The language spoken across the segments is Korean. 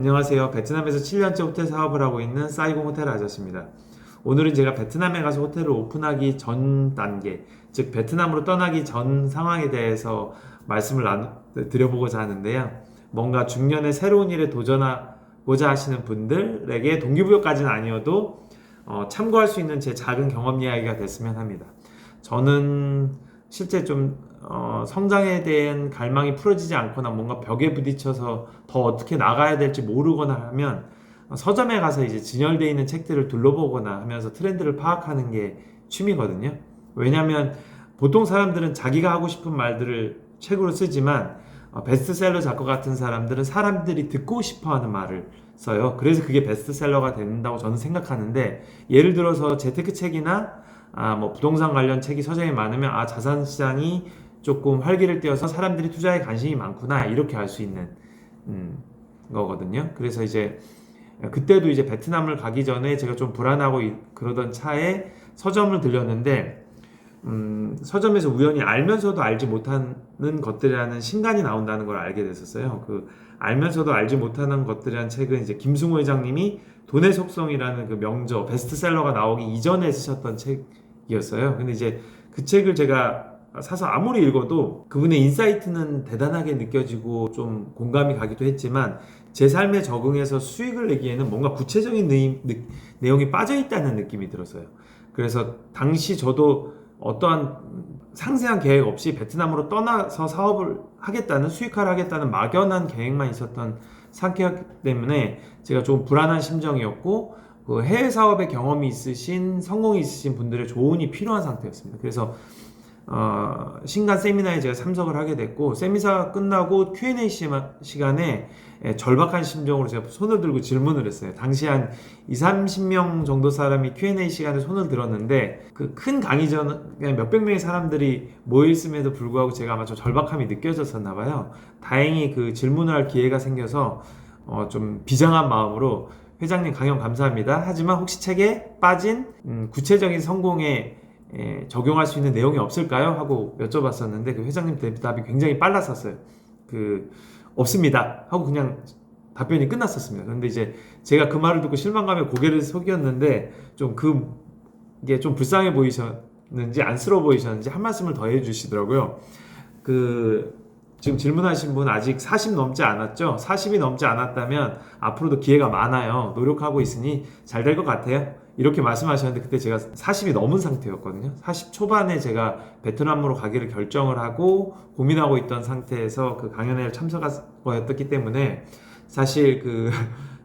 안녕하세요. 베트남에서 7년째 호텔 사업을 하고 있는 사이공 호텔 아저씨입니다. 오늘은 제가 베트남에 가서 호텔을 오픈하기 전 단계, 즉 베트남으로 떠나기 전 상황에 대해서 말씀을 드려보고자 하는데요. 뭔가 중년의 새로운 일에 도전하고자 하시는 분들에게 동기부여까지는 아니어도 참고할 수 있는 제 작은 경험 이야기가 됐으면 합니다. 저는 실제 좀 성장에 대한 갈망이 풀어지지 않거나 뭔가 벽에 부딪혀서 더 어떻게 나가야 될지 모르거나 하면 서점에 가서 이제 진열되어 있는 책들을 둘러보거나 하면서 트렌드를 파악하는 게 취미거든요. 왜냐하면 보통 사람들은 자기가 하고 싶은 말들을 책으로 쓰지만 베스트셀러 작가 같은 사람들은 사람들이 듣고 싶어하는 말을 써요. 그래서 그게 베스트셀러가 된다고 저는 생각하는데, 예를 들어서 재테크 책이나 뭐 부동산 관련 책이 서점에 많으면 자산 시장이 조금 활기를 띠어서 사람들이 투자에 관심이 많구나, 이렇게 알 수 있는 거거든요. 그래서 이제 그때도 이제 베트남을 가기 전에 제가 좀 불안하고 그러던 차에 서점을 들렸는데, 서점에서 우연히 알면서도 알지 못하는 것들이라는 신간이 나온다는 걸 알게 됐었어요. 그 알면서도 알지 못하는 것들이라는 책은 이제 김승호 회장님이 돈의 속성이라는 그 명저 베스트셀러가 나오기 이전에 쓰셨던 책이었어요. 근데 이제 그 책을 제가 사서 아무리 읽어도 그분의 인사이트는 대단하게 느껴지고 좀 공감이 가기도 했지만, 제 삶에 적응해서 수익을 내기에는 뭔가 구체적인 내용이 빠져있다는 느낌이 들었어요. 그래서 당시 저도 어떠한 상세한 계획 없이 베트남으로 떠나서 사업을 하겠다는, 수익화를 하겠다는 막연한 계획만 있었던 상태였기 때문에 제가 좀 불안한 심정이었고, 그 해외 사업에 경험이 있으신, 성공이 있으신 분들의 조언이 필요한 상태였습니다. 그래서 신간 세미나에 제가 참석을 하게 됐고, 세미나 끝나고 Q&A 시간에 절박한 심정으로 제가 손을 들고 질문을 했어요. 당시 한 20-30명 정도 사람이 Q&A 시간에 손을 들었는데, 그 큰 강의전 그냥 몇백 명의 사람들이 모여있음에도 불구하고 제가 아마 좀 절박함이 느껴졌었나 봐요. 다행히 그 질문을 할 기회가 생겨서 좀 비장한 마음으로 "회장님, 강연 감사합니다. 하지만 혹시 책에 빠진 구체적인 성공에 적용할 수 있는 내용이 없을까요?" 하고 여쭤봤었는데, 그 회장님 대답이 굉장히 빨랐었어요. "없습니다" 하고 그냥 답변이 끝났었습니다. 그런데 이제 제가 그 말을 듣고 실망감에 고개를 숙였는데, 좀 그게 좀 불쌍해 보이셨는지 안쓰러워 보이셨는지 한 말씀을 더 해주시더라고요. 지금 질문하신 분 아직 40 넘지 않았죠? 40이 넘지 않았다면 앞으로도 기회가 많아요. 노력하고 있으니 잘 될 것 같아요. 이렇게 말씀하셨는데, 그때 제가 40이 넘은 상태였거든요. 40 초반에 제가 베트남으로 가기를 결정을 하고 고민하고 있던 상태에서 그 강연에 참석한 거였기 때문에, 사실 그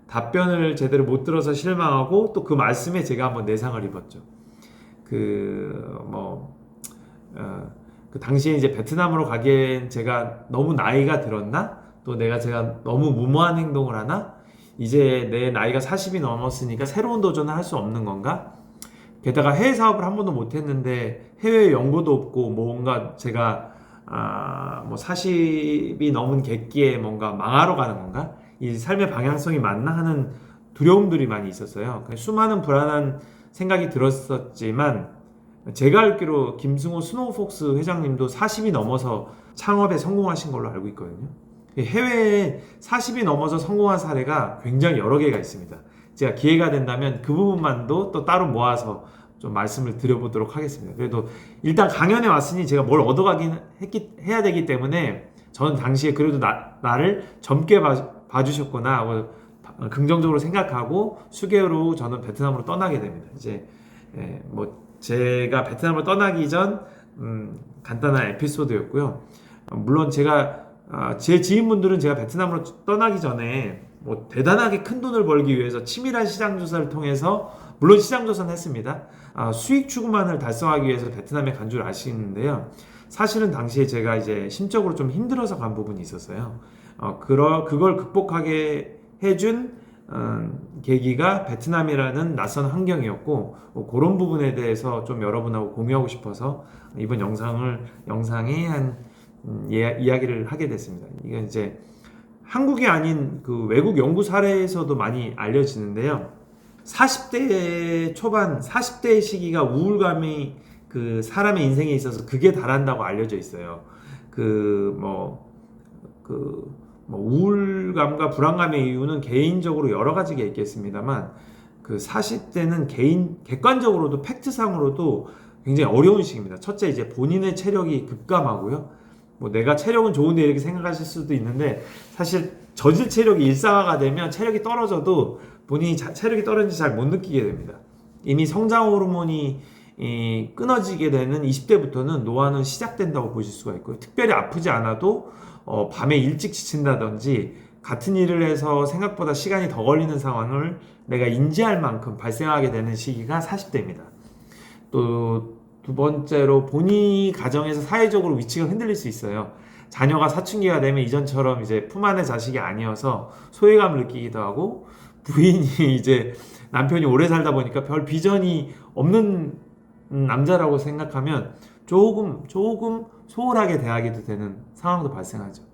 답변을 제대로 못 들어서 실망하고, 또 그 말씀에 제가 한번 내상을 입었죠. 그 당시에 이제 베트남으로 가기엔 제가 너무 나이가 들었나? 또 제가 너무 무모한 행동을 하나? 이제 내 나이가 40이 넘었으니까 새로운 도전을 할 수 없는 건가? 게다가 해외 사업을 한 번도 못 했는데 해외 연고도 없고, 뭔가 제가 뭐 40이 넘은 객기에 뭔가 망하러 가는 건가? 이 삶의 방향성이 맞나 하는 두려움들이 많이 있었어요. 수많은 불안한 생각이 들었었지만, 제가 알기로 김승호 스노우폭스 회장님도 40이 넘어서 창업에 성공하신 걸로 알고 있거든요. 해외에 40이 넘어서 성공한 사례가 굉장히 여러 개가 있습니다. 제가 기회가 된다면 그 부분만도 또 따로 모아서 좀 말씀을 드려보도록 하겠습니다. 그래도 일단 강연에 왔으니 제가 뭘 얻어가긴 해야 되기 때문에, 저는 당시에 그래도 나를 젊게 봐주셨구나 긍정적으로 생각하고 수개월 후 저는 베트남으로 떠나게 됩니다. 이제 뭐 제가 베트남을 떠나기 전 간단한 에피소드였고요. 물론 제 지인분들은 제가 베트남으로 떠나기 전에 뭐 대단하게 큰 돈을 벌기 위해서 치밀한 시장 조사를 통해서, 물론 시장 조사는 했습니다. 수익 추구만을 달성하기 위해서 베트남에 간 줄 아시는데요. 사실은 당시에 제가 이제 심적으로 좀 힘들어서 간 부분이 있었어요. 그걸 극복하게 해준 계기가 베트남이라는 낯선 환경이었고, 그런 부분에 대해서 좀 여러분하고 공유하고 싶어서 이번 영상에 한 이야기를 하게 됐습니다. 이건 이제 한국이 아닌 그 외국 연구 사례에서도 많이 알려지는데요. 40대 초반, 40대 시기가 우울감이 그 사람의 인생에 있어서 극에 달한다고 알려져 있어요. 뭐 우울감과 불안감의 이유는 개인적으로 여러 가지가 있겠습니다만 그 40대는 객관적으로도 팩트상으로도 굉장히 어려운 시기입니다. 첫째, 이제 본인의 체력이 급감하고요. 뭐 내가 체력은 좋은데 이렇게 생각하실 수도 있는데 사실 저질 체력이 일상화가 되면 체력이 떨어져도 본인이 체력이 떨어진지 잘 못 느끼게 됩니다. 이미 성장 호르몬이 끊어지게 되는 20대부터는 노화는 시작된다고 보실 수가 있고요. 특별히 아프지 않아도 밤에 일찍 지친다든지 같은 일을 해서 생각보다 시간이 더 걸리는 상황을 내가 인지할 만큼 발생하게 되는 시기가 40대입니다. 또 두 번째로 본인이 가정에서 사회적으로 위치가 흔들릴 수 있어요. 자녀가 사춘기가 되면 이전처럼 이제 품 안의 자식이 아니어서 소외감을 느끼기도 하고 부인이 이제 남편이 오래 살다 보니까 별 비전이 없는 남자라고 생각하면 조금 소홀하게 대하기도 되는 상황도 발생하죠.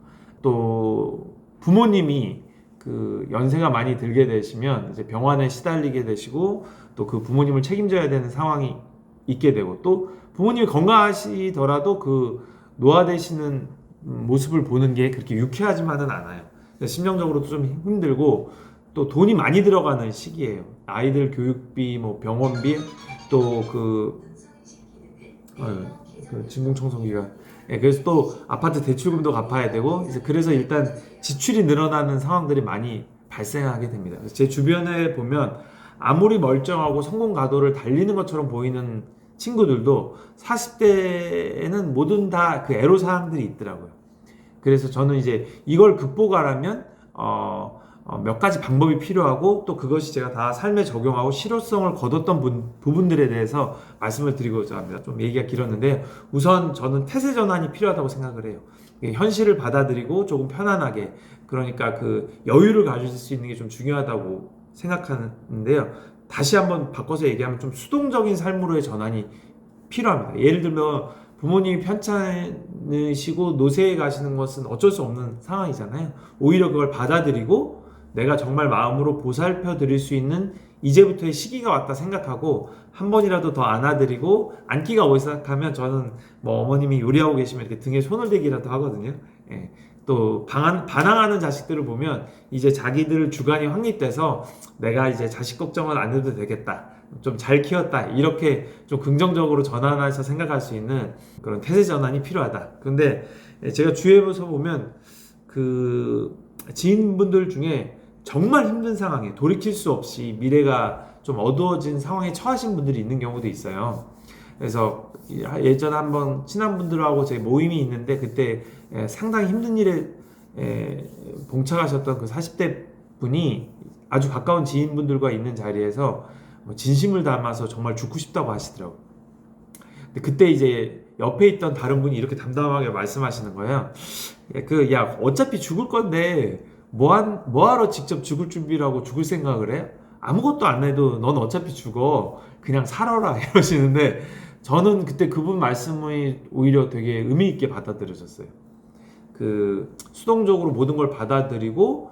또 부모님이 그 연세가 많이 들게 되시면 이제 병원에 시달리게 되시고 또 그 부모님을 책임져야 되는 상황이 있게 되고 또 부모님이 건강하시더라도 그 노화되시는 모습을 보는 게 그렇게 유쾌하지만은 않아요. 심정적으로도 좀 힘들고 또 돈이 많이 들어가는 시기예요. 아이들 교육비, 뭐 병원비, 또 그 진공청소기가 그래서 또 아파트 대출금도 갚아야 되고 그래서 일단 지출이 늘어나는 상황들이 많이 발생하게 됩니다. 제 주변에 보면 아무리 멀쩡하고 성공 가도를 달리는 것처럼 보이는 친구들도 40대에는 뭐든 다 그 애로사항들이 있더라고요. 그래서 저는 이제 이걸 극복하려면 몇 가지 방법이 필요하고 또 그것이 제가 다 삶에 적용하고 실효성을 거뒀던 부분들에 대해서 말씀을 드리고자 합니다. 좀 얘기가 길었는데 우선 저는 태세 전환이 필요하다고 생각을 해요. 현실을 받아들이고 조금 편안하게 그러니까 그 여유를 가질 수 있는 게 좀 중요하다고 생각하는데요. 다시 한번 바꿔서 얘기하면 좀 수동적인 삶으로의 전환이 필요합니다. 예를 들면 부모님이 편찮으시고 노쇠에 가시는 것은 어쩔 수 없는 상황이잖아요. 오히려 그걸 받아들이고 내가 정말 마음으로 보살펴 드릴 수 있는 이제부터의 시기가 왔다 생각하고 한 번이라도 더 안아드리고 안기가 오기 시작하면 저는 뭐 어머님이 요리하고 계시면 이렇게 등에 손을 대기라도 하거든요. 예. 또 반항하는 자식들을 보면 이제 자기들 주관이 확립돼서 내가 이제 자식 걱정은 안 해도 되겠다. 좀 잘 키웠다. 이렇게 좀 긍정적으로 전환해서 생각할 수 있는 그런 태세 전환이 필요하다. 그런데 제가 주위에서 보면 그 지인분들 중에 정말 힘든 상황에 돌이킬 수 없이 미래가 좀 어두워진 상황에 처하신 분들이 있는 경우도 있어요. 그래서 예전에 한번 친한 분들하고 제 모임이 있는데 그때 상당히 힘든 일에 봉착하셨던 그 40대 분이 아주 가까운 지인분들과 있는 자리에서 진심을 담아서 정말 죽고 싶다고 하시더라고요. 근데 그때 이제 옆에 있던 다른 분이 이렇게 담담하게 말씀하시는 거예요. 야, 어차피 죽을 건데 뭐하러 직접 죽을 준비를 하고 죽을 생각을 해? 아무것도 안 해도 넌 어차피 죽어. 그냥 살아라. 이러시는데 저는 그때 그분 말씀이 오히려 되게 의미 있게 받아들여졌어요. 그 수동적으로 모든 걸 받아들이고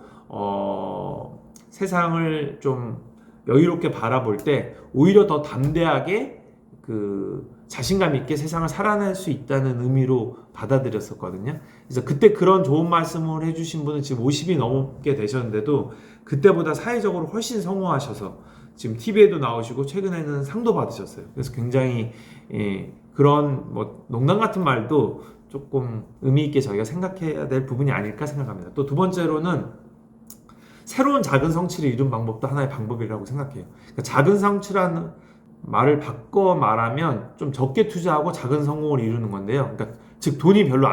세상을 좀 여유롭게 바라볼 때 오히려 더 담대하게 그 자신감 있게 세상을 살아낼 수 있다는 의미로 받아들였었거든요. 그래서 그때 그런 좋은 말씀을 해주신 분은 지금 50이 넘게 되셨는데도 그때보다 사회적으로 훨씬 성공하셔서 지금 TV에도 나오시고 최근에는 상도 받으셨어요. 그래서 굉장히 그런 뭐 농담 같은 말도 조금 의미 있게 저희가 생각해야 될 부분이 아닐까 생각합니다. 또 두 번째로는 새로운 작은 성취를 이룬 방법도 하나의 방법이라고 생각해요. 그러니까 작은 성취라는 말을 바꿔 말하면 좀 적게 투자하고 작은 성공을 이루는 건데요. 그러니까 즉 돈이 별로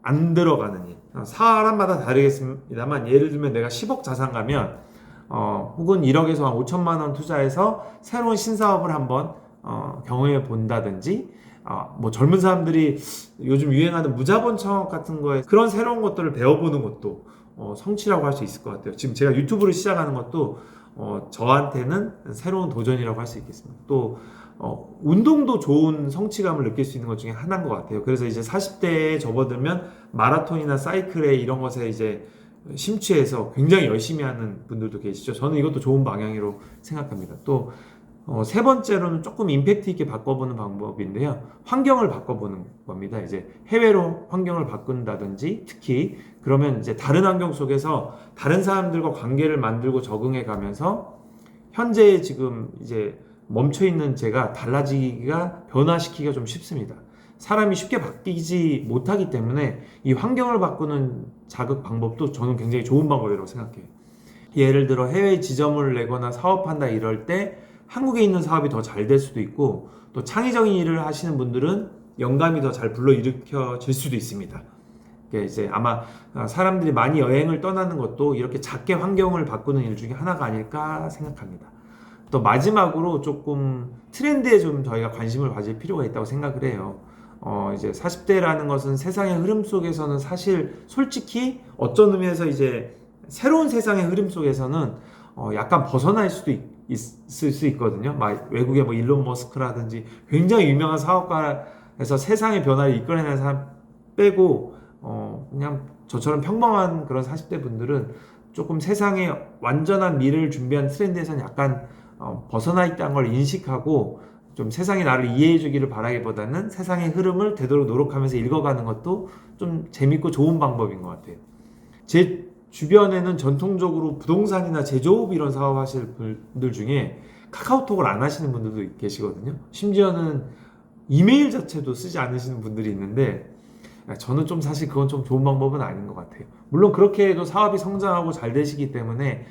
안 들어가는 일. 사람마다 다르겠습니다만 예를 들면 내가 10억 자산가면 혹은 1억에서 한 5천만 원 투자해서 새로운 신사업을 한번 경험해 본다든지 뭐 젊은 사람들이 요즘 유행하는 무자본 창업 같은 거에 그런 새로운 것들을 배워보는 것도 성취라고 할 수 있을 것 같아요. 지금 제가 유튜브를 시작하는 것도 저한테는 새로운 도전이라고 할 수 있겠습니다. 또 운동도 좋은 성취감을 느낄 수 있는 것 중에 하나인 것 같아요. 그래서 이제 40대에 접어들면 마라톤이나 사이클에 이런 것에 이제 심취해서 굉장히 열심히 하는 분들도 계시죠. 저는 이것도 좋은 방향으로 생각합니다. 또 세 번째로는 조금 임팩트 있게 바꿔보는 방법인데요. 환경을 바꿔보는 겁니다. 이제 해외로 환경을 바꾼다든지 특히 그러면 이제 다른 환경 속에서 다른 사람들과 관계를 만들고 적응해 가면서 현재 지금 이제 멈춰 있는 제가 달라지기가 변화시키기가 좀 쉽습니다. 사람이 쉽게 바뀌지 못하기 때문에 이 환경을 바꾸는 자극 방법도 저는 굉장히 좋은 방법이라고 생각해요. 예를 들어 해외에 지점을 내거나 사업한다 이럴 때 한국에 있는 사업이 더 잘 될 수도 있고, 또 창의적인 일을 하시는 분들은 영감이 더 잘 불러일으켜질 수도 있습니다. 이제 아마 사람들이 많이 여행을 떠나는 것도 이렇게 작게 환경을 바꾸는 일 중에 하나가 아닐까 생각합니다. 또 마지막으로 조금 트렌드에 좀 저희가 관심을 가질 필요가 있다고 생각을 해요. 이제 40대라는 것은 세상의 흐름 속에서는 사실 솔직히 어떤 의미에서 이제 새로운 세상의 흐름 속에서는 약간 벗어날 수도 있을 수 있거든요. 막 외국의 뭐 일론 머스크라든지 굉장히 유명한 사업가에서 세상의 변화를 이끌어내는 사람 빼고 그냥 저처럼 평범한 그런 40대 분들은 조금 세상의 완전한 미래를 준비한 트렌드에서는 약간 벗어나 있다는 걸 인식하고 좀 세상이 나를 이해해 주기를 바라기보다는 세상의 흐름을 되도록 노력하면서 읽어가는 것도 좀 재밌고 좋은 방법인 것 같아요. 제 주변에는 전통적으로 부동산이나 제조업 이런 사업 하실 분들 중에 카카오톡을 안 하시는 분들도 계시거든요. 심지어는 이메일 자체도 쓰지 않으시는 분들이 있는데, 저는 좀 사실 그건 좀 좋은 방법은 아닌 것 같아요. 물론 그렇게 해도 사업이 성장하고 잘 되시기 때문에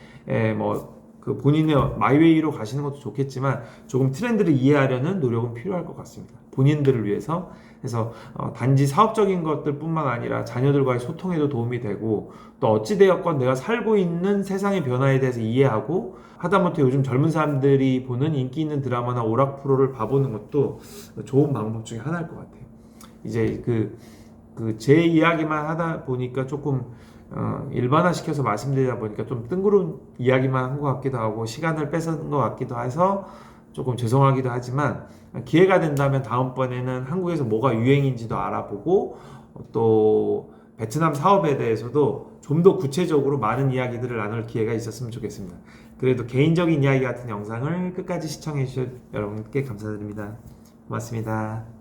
뭐 그 본인의 마이웨이로 가시는 것도 좋겠지만 조금 트렌드를 이해하려는 노력은 필요할 것 같습니다. 본인들을 위해서. 그래서 단지 사업적인 것들뿐만 아니라 자녀들과의 소통에도 도움이 되고, 또 어찌되었건 내가 살고 있는 세상의 변화에 대해서 이해하고, 하다못해 요즘 젊은 사람들이 보는 인기 있는 드라마나 오락 프로를 봐보는 것도 좋은 방법 중에 하나일 것 같아요. 이제 제 이야기만 하다 보니까 조금 일반화시켜서 말씀드리다 보니까 좀 뜬구름 이야기만 한 것 같기도 하고 시간을 뺏은 것 같기도 해서 조금 죄송하기도 하지만, 기회가 된다면 다음번에는 한국에서 뭐가 유행인지도 알아보고 또 베트남 사업에 대해서도 좀 더 구체적으로 많은 이야기들을 나눌 기회가 있었으면 좋겠습니다. 그래도 개인적인 이야기 같은 영상을 끝까지 시청해 주셔서 여러분께 감사드립니다. 고맙습니다.